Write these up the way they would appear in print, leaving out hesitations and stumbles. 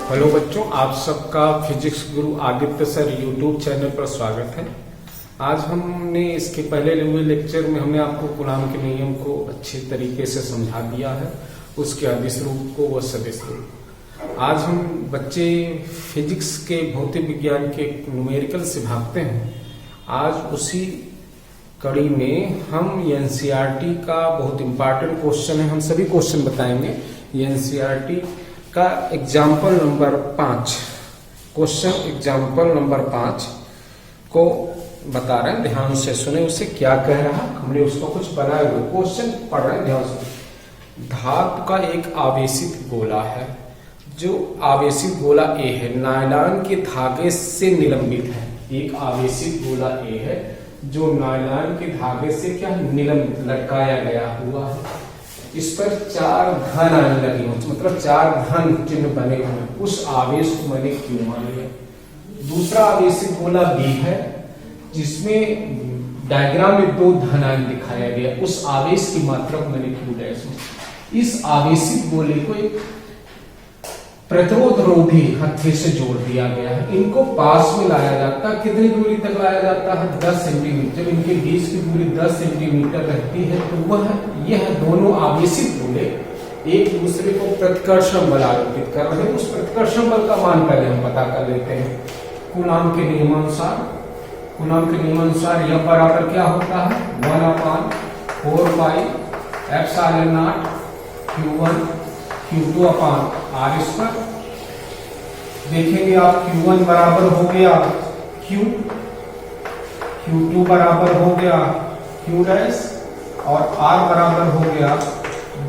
Hello बच्चों, आप सबका फिजिक्स गुरु आदित्य सर यूट्यूब चैनल पर स्वागत है। आज हमने इसके पहले हुए लेक्चर में हमने आपको कूलॉम के नियम को अच्छे तरीके से समझा दिया है, उसके अदिश रूप को व सदिश रूप। आज हम बच्चे फिजिक्स के भौतिक विज्ञान के न्यूमेरिकल से भागते हैं। आज उसी कड़ी में हम एनसीईआरटी का बहुत इंपॉर्टेंट क्वेश्चन है, हम सभी क्वेश्चन बताएंगे। एनसीईआरटी का example number 5, question example number 5 को बता रहे हैं, ध्यान से सुने उसे क्या कह रहा है। हमने उसको कुछ बनाए हुए क्वेश्चन पढ़ रहे हैं, ध्यान से। धातु का एक आवेशित गोला है, जो आवेशित गोला ए है, नायलॉन के धागे से निलंबित है। एक आवेशित गोला ए है जो नायलॉन के धागे से क्या निलंबित लटकाया गया हुआ है। इस पर 4 धन आने लगे हो, मतलब 4 धन चिन्ह बने हुए। उस आवेश को मैंने क्यों मान लिया। दूसरा आवेशित गोला बी है जिसमें डायग्राम में 2 धन आने दिखाया गया। उस आवेश की मात्रा को मैंने क्यों लिया। इस आवेशित गोले को एक प्रतिरोध रोधी हत्थे से जोड़ दिया गया है। इनको पास में लाया जाता है। कितनी दूरी तक लाया जाता है? 10 सेंटीमीटर। इनके बीच की दूरी 10 सेंटीमीटर रहती है। तो वह यह दोनों आवेशित गोले एक दूसरे को प्रतिकर्षण बल आरोपित कर रहे हैं। उस प्रतिकर्षण बल का मान पहले हम पता कर लेते हैं। कूलॉम के नियमानुसार यह बराबर क्या होता है? 1/4 pi epsilon not Q1 Q2 upon R square. देखेंगे आप Q1 बराबर हो गया Q, Q2 बराबर हो गया Q डैश और R बराबर हो गया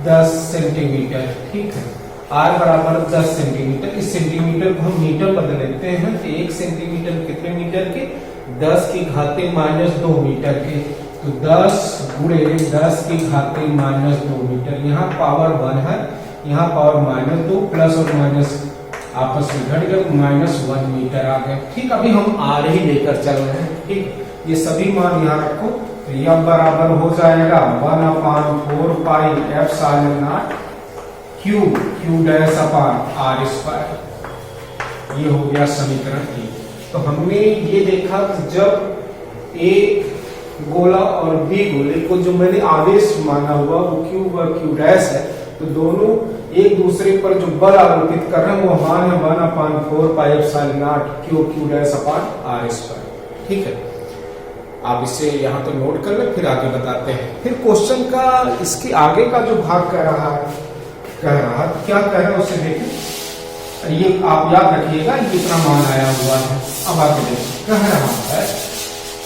10 सेंटीमीटर। ठीक है, R बराबर 10 सेंटीमीटर। इस सेंटीमीटर को हम मीटर बदल लेते हैं। 1 सेंटीमीटर कितने मीटर के? 10 की घाते -2 मीटर के। तो 10 गुणे 10 की घाते -2 मीटर। यहाँ पावर 1 है, यहाँ पावर -2, प्लस और माइनस आपस में घट गए, -1 मीटर आ गए। ठीक, अभी हम आर ही लेकर चल रहे हैं। ठीक, ये सभी मान यहाँ रखो। तो यह बराबर हो जाएगा 1/4 pi epsilon not Q dash upon R square. ये हो गया समीकरण 1। तो हमने ये देखा कि जब एक गोला और बी गोले को जो मैंने आवेश माना हुआ वो Q व Q डैश है, तो दोनों एक दूसरे पर जो बल आरोपित कर रहे हैं वो मान है 1/4 pi epsilon not Q dash upon R square. ठीक है, आप इसे यहाँ तो नोट कर ले, फिर आगे बताते हैं। फिर क्वेश्चन का इसके आगे का जो भाग कह रहा है क्या कह रहा है उसे देखें। ये आप याद रखिएगा, इतना मान आया हुआ है। अब आगे देखिए, कह रहा है,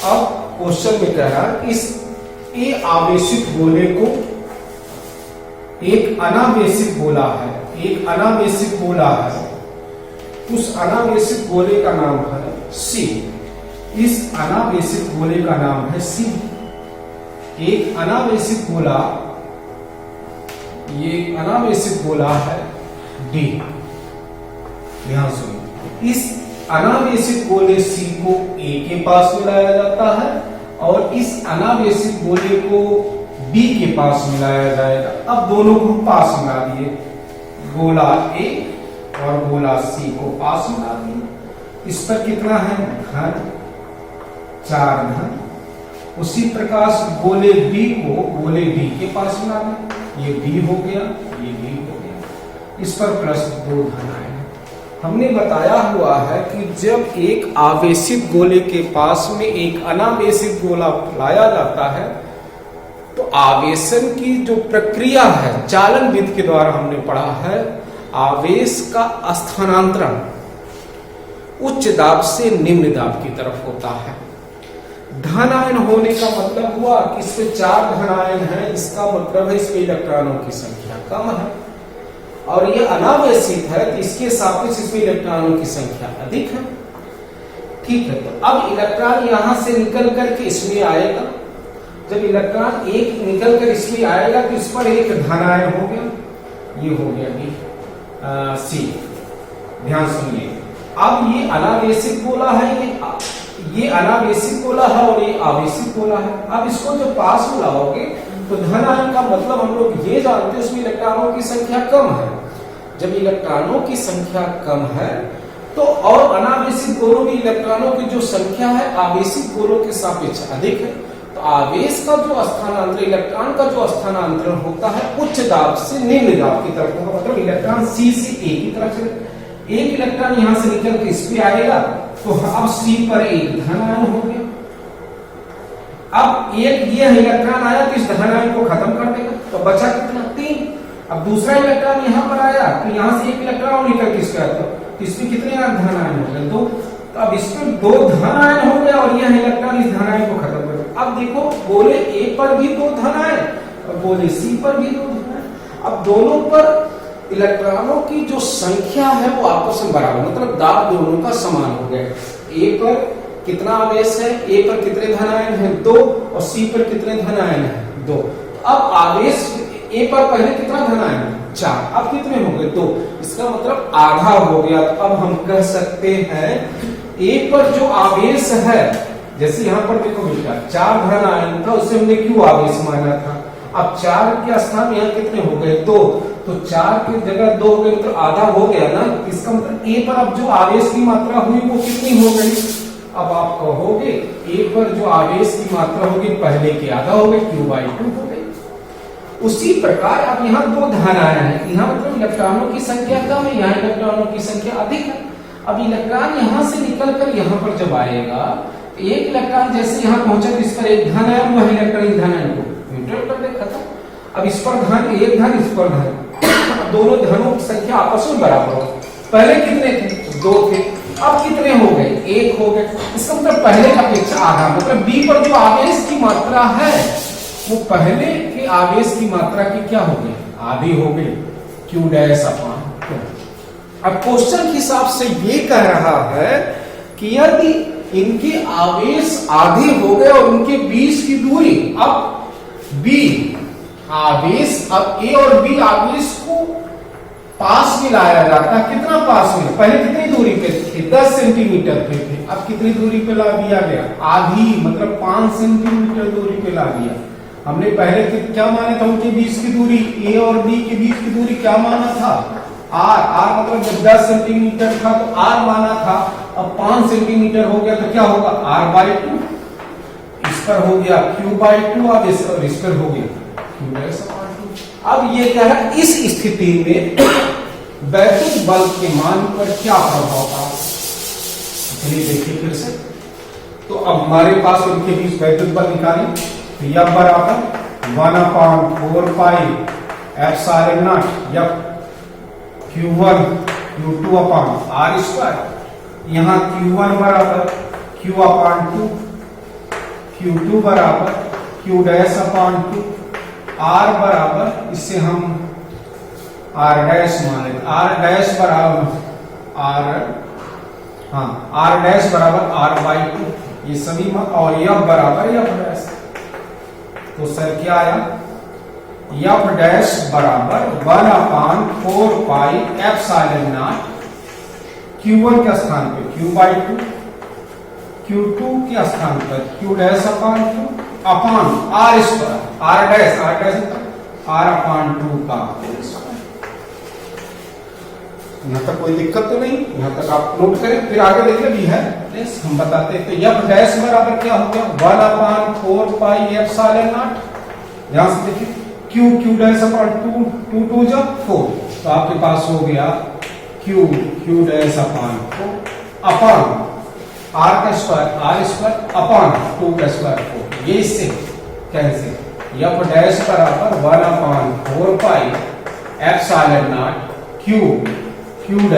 अब क्वेश्चन में कह रहा है इस ए आवेशित गोले को एक अनावेशित गोला है, एक अनावेशित गोला है। उस अनावेशित गोले का नाम है सी। इस अनावेशित गोले का नाम है सी। एक अनावेशित गोला, ये अनावेशित गोला है डी। ध्यान सुनिए, इस अनावेशित गोले सी को ए के पास में लाया जाता है और इस अनावेशित गोले को बी के पास मिलाया जाएगा। अब दोनों को पास मिला दिए, गोला ए और गोला सी को पास मिला दिए। इस पर कितना है? धन 4 धन। उसी प्रकार गोले बी को गोले डी के पास मिला दें। ये बी हो गया, ये बी हो गया। इस पर +2 धन आए। हमने बताया हुआ है कि जब एक आवेशित गोले के पास में एक अनावेशित गोला लाया जाता है तो आवेशन की जो प्रक्रिया है, चालन विधि के द्वारा हमने पढ़ा है, आवेश का स्थानांतरण उच्च दाब से निम्न दाब की तरफ होता है। धन आयन होने का मतलब हुआ कि इसमें 4 धन आयन है, इसका मतलब है इसमें इलेक्ट्रॉनों की संख्या कम है। और ये अनावेशित है तो इसके सापेक्ष इसमें इलेक्ट्रॉनों की संख्या अधिक है। ठीक है, तो अब इलेक्ट्रॉन यहां से निकल करके इसमें आएगा। जब इलेक्ट्रॉन एक निकल कर इसमें आएगा तो इस पर एक धन आयन हो गया, ये हो गया बी सी। ध्यान सुनिए, अब ये अनावेशित गोला है, ये अनावेशित गोला है और ये आवेशित गोला है। अब इसको जब पास में लाओगे तो धन आयन का मतलब हम लोग ये जानते हैं उसमें इलेक्ट्रॉनों की संख्या कम है। जब इलेक्ट्रॉनों की संख्या कम है तो और अनावेशित गोलों में इलेक्ट्रॉनों की जो संख्या है आवेशित गोलों के सापेक्ष अधिक है, तो आवेश का जो स्थानांतरण, इलेक्ट्रॉन का जो स्थानांतरण होता है उच्च दाब से निम्न दाब की तरफ होगा। मतलब इलेक्ट्रॉन सी से ए की तरफ चले, एक इलेक्ट्रॉन यहां से निकल के इस पे आएगा तो अब सी पर एक धन आयन हो गया। अब एक ये इलेक्ट्रॉन आया तो इस धन आयन को खत्म कर देगा, तो बचा कितना 3। अब दूसरा इलेक्ट्रॉन यहां पर आया तो यहां से एक इलेक्ट्रॉन निकल के इस पे आता तो इसमें कितने धन आयन हो गए 2। तो अब इसमें 2 धन आयन हो गया और यह इलेक्ट्रॉन इस धन आयन को खत्म कर देगा। अब देखो गोले ए पर भी 2 धन आयन और गोले सी पर भी 2 धन आयन। अब दोनों पर इलेक्ट्रॉनों की जो संख्या है वो आपस में बराबर, मतलब दाब दोनों का समान हो गया। ए पर कितना आवेश है, ए पर कितने धन आयन है 2 और सी पर कितने धन आयन है 2। अब आवेश ए पर पहले कितना धन आयन 4, अब कितने हो गए 2, इसका मतलब आधा हो गया। तो अब हम कह सकते हैं ए पर जो आवेश है, जैसे यहाँ पर देखो बेटा 4 धन आयन था उससे हमने क्यों आवेश माना था, अब 4 के स्थान यहाँ कितने हो गए 2, तो 4 की जगह 2 हो गए, मतलब आधा हो गया ना। इसका मतलब ए पर अब जो आवेश की मात्रा हुई वो कितनी हो गई। अब आप कहोगे ए पर जो आवेश की मात्रा होगी पहले की आधा हो गई, Q/2 हो गई। उसी प्रकार अब यहाँ 2 धन आयन है, यहाँ मतलब इलेक्ट्रॉनों की संख्या कम है, यहाँ इलेक्ट्रॉनों की संख्या अधिक है। अब इलेक्ट्रॉन यहाँ से निकलकर यहाँ पर जब आएगा तो एक इलेक्ट्रॉन जैसे यहाँ पहुंचा तो इस पर एक धन आयन, वह इलेक्ट्रॉन इस धन आयन को न्यूट्रल कर देगा, खत्म। अब इस पर धन, एक धन, इस पर धन, दोनों धनों की संख्या आपस में बराबर हो। पहले कितने थे 2 थे, अब कितने हो गए 1 हो गए। इसका मतलब पहले का अपेक्षा आधा, मतलब बी पर जो आवेश की मात्रा है वो पहले के आवेश की मात्रा की क्या हो गई आधी हो गई, Q'/2। अब क्वेश्चन के हिसाब से ये कह रहा है कि यदि इनके आवेश आधे हो गए और उनके बीच की दूरी, अब बी आवेश, अब ए और बी आवेश को पास में लाया जाता है, कितना पास में, पहले कितनी दूरी पे थे 10 सेंटीमीटर पे थे, अब कितनी दूरी पे ला दिया गया आधी, मतलब 5 सेंटीमीटर दूरी पे ला दिया। हमने पहले क्या माना था उनके बीच की दूरी, ए और बी के बीच की दूरी क्या माना था आर मतलब जब 10 सेंटीमीटर था तो आर माना था, अब 5 सेंटीमीटर हो गया तो क्या होगा R/2, इस पर हो गया Q/2, अब इस पर हो गया Q'/2। अब ये कह रहा इस स्थिति में वैद्युत बल के मान पर क्या प्रभाव पड़ा, चलिए देखिए फिर से। तो अब हमारे पास उनके बीच वैद्युत बल निकालें, तो यह बराबर 1/4 πε0 F Q1 Q2/R², यहाँ Q1 बराबर Q/2, Q2 बराबर Q'/2, R बराबर, इससे हम R' मान लेते, R' बराबर R'/2, ये सभी और F बराबर F'। तो सर क्या आया, F' बराबर 1/4 πε0 Q1 के स्थान पे Q/2, Q2 के स्थान पर Q'/2 अपान R², R'/2 का। यहाँ तक कोई दिक्कत तो नहीं, यहाँ तक आप नोट करें, फिर आगे देखिए भी है हम बताते हैं। तो F' बराबर क्या हो गया 1/4 πε0, यहां से देखिए Q'/2, 2 जब 4, तो आपके पास हो गया Q'/4 अपान R² अपान 2 का स्क्वायर 4, ये इससे कैंसिल। F' बराबर 1/4 πε0 Q'/R²,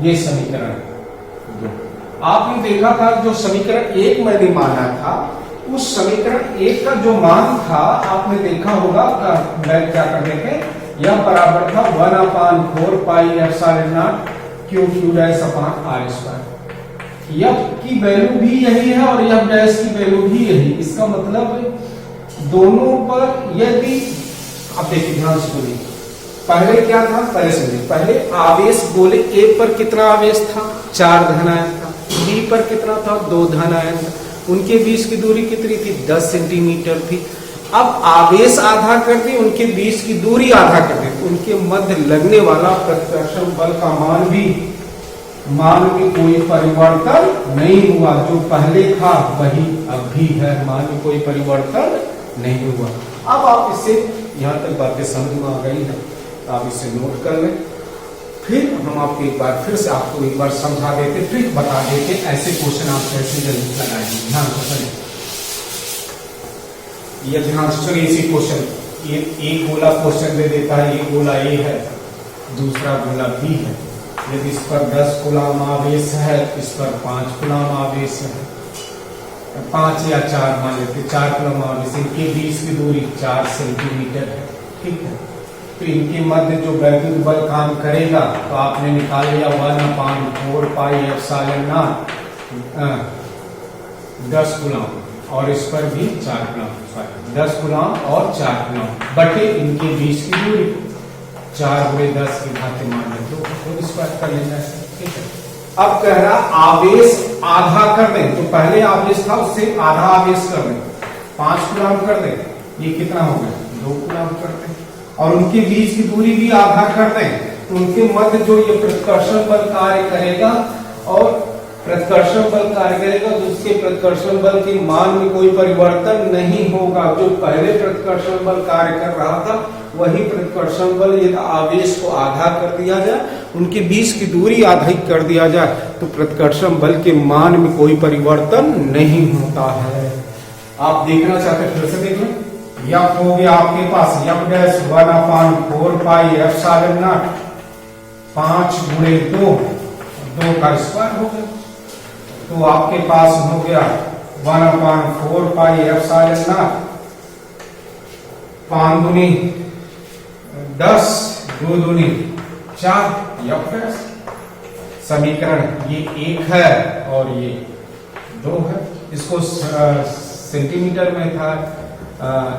ये समीकरण 2। आपने देखा था जो समीकरण 1 मैंने माना था, उस समीकरण 1 का जो मान था आपने देखा होगा, मैं क्या करते थे, यह बराबर था 1/4 πε0 Q'/R²। F की वैल्यू भी यही है और F' की वैल्यू भी यही, इसका मतलब दोनों पर यदि आप देखिए ध्यान से सुनिए, पहले क्या था, पहले समझिए, पहले आवेश गोले ए पर कितना आवेश था 4 धन आयन था, बी पर कितना था 2 धन आयन था, उनके बीच की दूरी कितनी थी 10 सेंटीमीटर थी। अब आवेश आधा कर दी, उनके बीच की दूरी आधा कर दी, तो उनके मध्य लगने वाला प्रतिकर्षण बल का मान में कोई परिवर्तन नहीं हुआ। जो पहले था वही अब भी है, मान में कोई परिवर्तन नहीं हुआ। अब आप इसे यहाँ तक बातें समझ में आ गई है, आप इसे नोट कर लें। फिर हम आपको एक बार फिर से आपको एक बार समझा देते, ट्रिक बता देते, ऐसे क्वेश्चन आप कैसे जल्दी लगाएंगे। ध्यान से सुनिए, ये ध्यान से सुनिए। इसी क्वेश्चन एक गोला क्वेश्चन दे देता है, एक गोला ए है, दूसरा गोला बी है। यदि इस पर 10 कूलम आवेश है, इस पर 5 कूलम आवेश है, 5 या 4 मान लेते, 4 कूलम आवेश, इनके बीच की दूरी 4 सेंटीमीटर है, ठीक है। तो इनके मध्य जो वैद्युत बल काम करेगा, तो आपने निकाल लिया 1/4 पाई एप्सिलॉन नॉट 10 कूलम, और इस पर भी 4 कूलम, 10 कूलम और 4 कूलम बटे इनके बीच की दूरी 4 × 10 की घात मान लो, तो स्क्वायर कर लेना, ठीक है। अब कह रहा आवेश आधा कर दें, तो पहले आवेश था उससे आधा आवेश कर दें, 5 कूलम कर दें, ये कितना हो गया 2 कूलम कर दें, और उनके बीच की दूरी भी आधा कर दें, तो उनके मध्य जो ये प्रतिकर्षण बल कार्य करेगा, और प्रतिकर्षण बल कार्य करेगा, तो उसके प्रतिकर्षण बल के मान में कोई परिवर्तन नहीं होगा। जो पहले प्रतिकर्षण बल कार्य कर रहा था वही प्रतिकर्षण बल, यदि आवेश को आधा कर दिया जाए, उनके बीच की दूरी आधा ही कर दिया जाए, तो प्रतिकर्षण बल के मान में कोई परिवर्तन नहीं होता है। आप देखना चाहते फिर से देख लें। यफ हो गया आपके पास F dash 1/4 pi epsilon nought 5 × 2 का स्क्वायर हो गया, तो आपके पास हो गया 1/4 पाई एप्सिलॉन नॉट 5 दूनी 10, 2 दूनी 4, यफ डैश। समीकरण ये 1 है और ये 2 है। इसको सेंटीमीटर में था,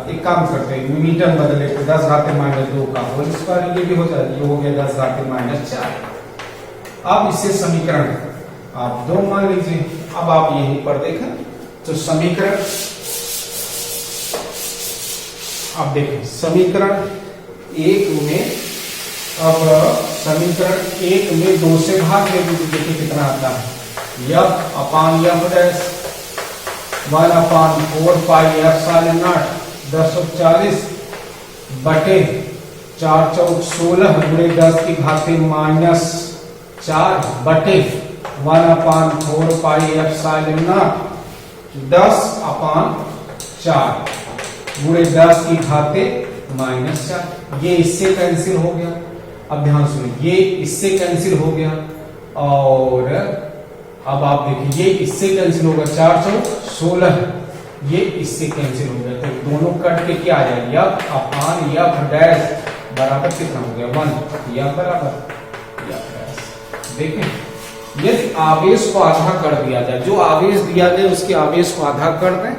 एक काम करते हैं मीटर बदले, 10 घाते -2 का होल स्क्वायर, ये भी हो जाए, ये हो गया 10 घाते -4। अब इससे समीकरण आप 2 मान लीजिए। अब आप यहीं पर देखें तो समीकरण, आप देखें समीकरण 1 में, अब समीकरण 1 में 2 से भाग दे दीजिए, देखिए कितना आता है, F dash 1/4 pi epsilon not 1040 बटे 4 × 16 × 10 की घाते -4 बटे 1/4 पाई एप्सिलॉन नॉट 10/4 × 10 की घाते -4। ये इससे कैंसिल हो गया। अब ध्यान सुनिए, ये इससे कैंसिल हो गया, और अब आप देखिए ये इससे कैंसिल होगा, 4 × 16, ये इससे कैंसिल हो गया, तो दोनों कट के क्या आ जाएगा, यफ डैश बराबर कितना हो गया 1, यफ बराबर यफ डैश। देखें यदि आवेश को आधा कर दिया जाए, जो आवेश दिया गया उसके आवेश को आधा कर दें,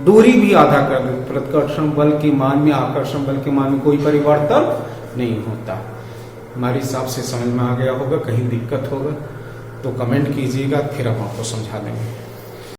दूरी भी आधा कर दें, प्रतिकर्षण बल के मान में आकर्षण बल के मान में कोई परिवर्तन नहीं होता। हमारे हिसाब से समझ में आ गया होगा, कहीं दिक्कत होगा तो कमेंट कीजिएगा, फिर हम आपको समझा देंगे।